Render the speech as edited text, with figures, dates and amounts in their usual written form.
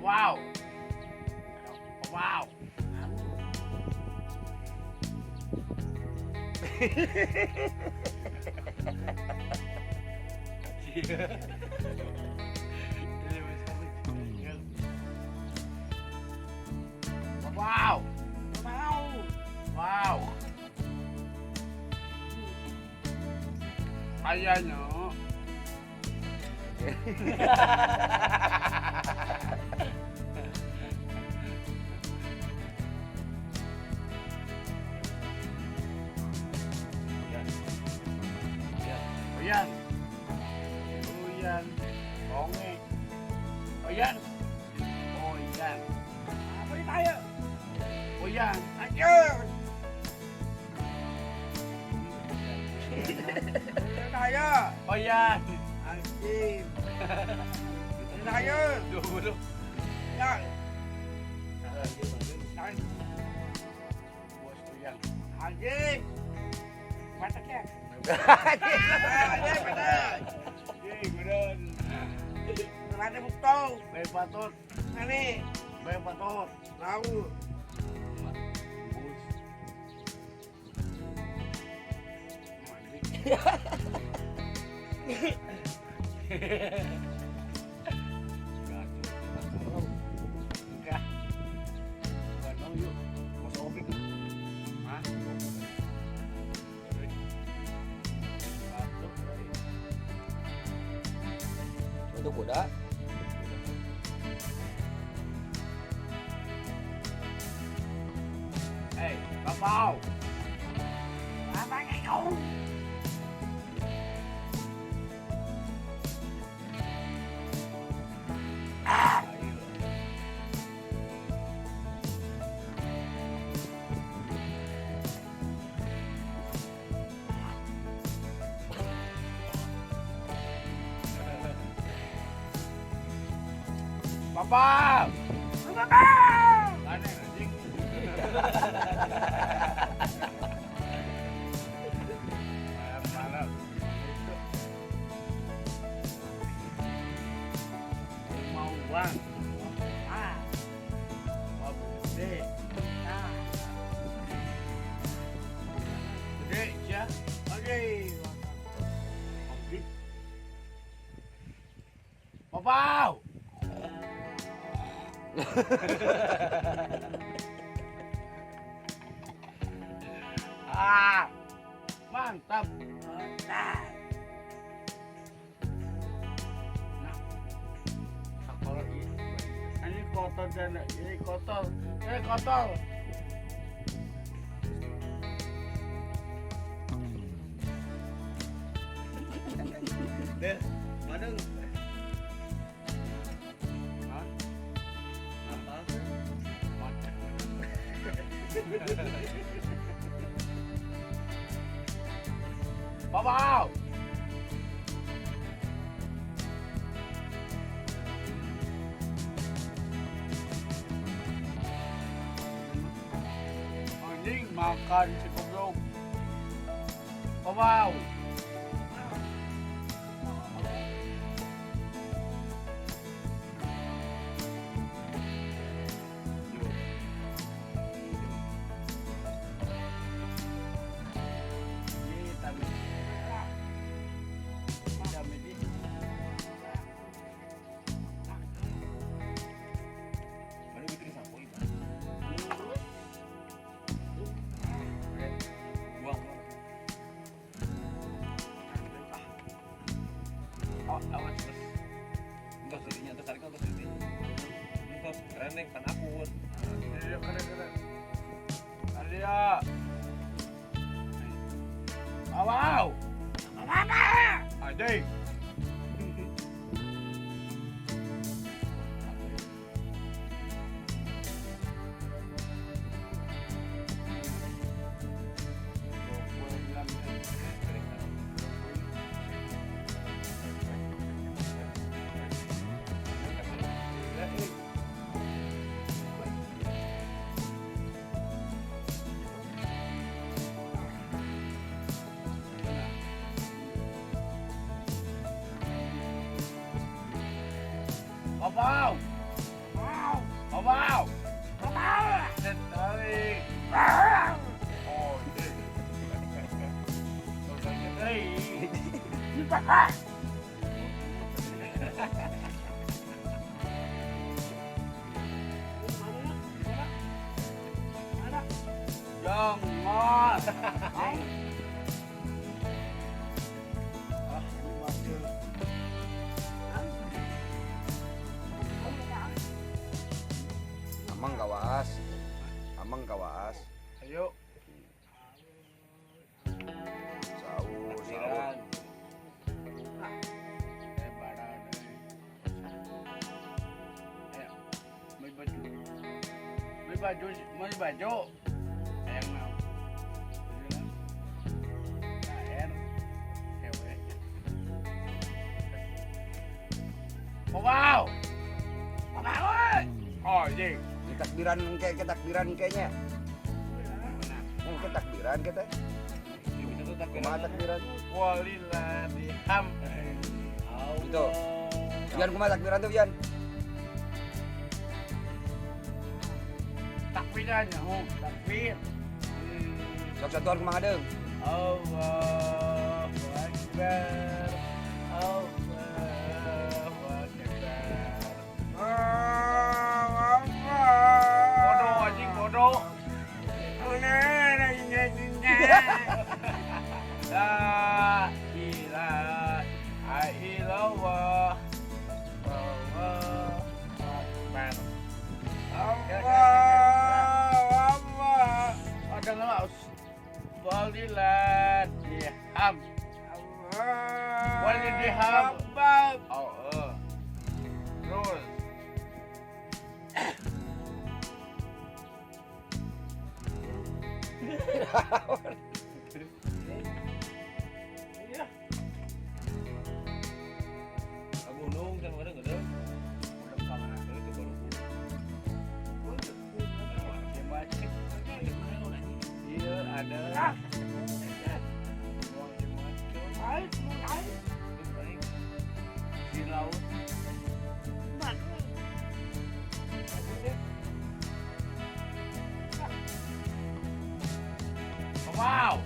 Wow. Wow. Wow. Wow. Kayaknya. Oyan. Oyan. Bonge. Oyan. Oyan. Apa ini tayo? Oyan. Anjir. Tayo. Oyan. Anjir. Tayo. Dulu. Ya. Bos Oyan. Anjir. Mantap ya. Anjing bener. Ada bukto. Bae patut. Nani. Bae patut. Tahu. Untuk kuda. Hey, Bapak. Apa ini kau? Bapak. Bapak. Aneh anjing. Malam. Mau uang. Ah. Mau gede. Nah. Gede ya. Oke. Bapak. Ah, mantap. Nah. Kalau ini kotor dan ini kotor. Kotor. Deh, mana Hah? apa? Macam. Bapak. Anjing makan si goblok. Bapak. Mana bikin sapu itu? Buang. Awas terus. Enggak sirinya terus tarik terus sini. Enggak keren nih kan akun. Iya keren. Alia. Wow. Apa? Adik. Oh, ding. Saudara ding. Jangan. Ini macam. Amang kawas. Amang kawas. Ayo. Sahur, sahur. Siran. Lebaran. Ayo. May baju. May baju. May baju. Ayang na. Ayan. Ewe. Wow. Wow. Oh, jing. Ketakbiran kayaknya. Yang ketakbiran kita. Di bisa tuh takbiran. Kumaha takbiran? Walillahilham. Itu. Yan kumaha takbiran tuh Yan. Takbirannya, takbir. Sok satuan kumaha deung? Allahu Akbar. Allahu Akbar. Bodoh anjing, bodoh. La ilaha illallah. Allahu Akbar. Ada ngelaus. Walillahilham. Walillahilham. Oh, terus. Gunung kan ada nggak ada? Itu baru. Iya ada. Di laut. Wow.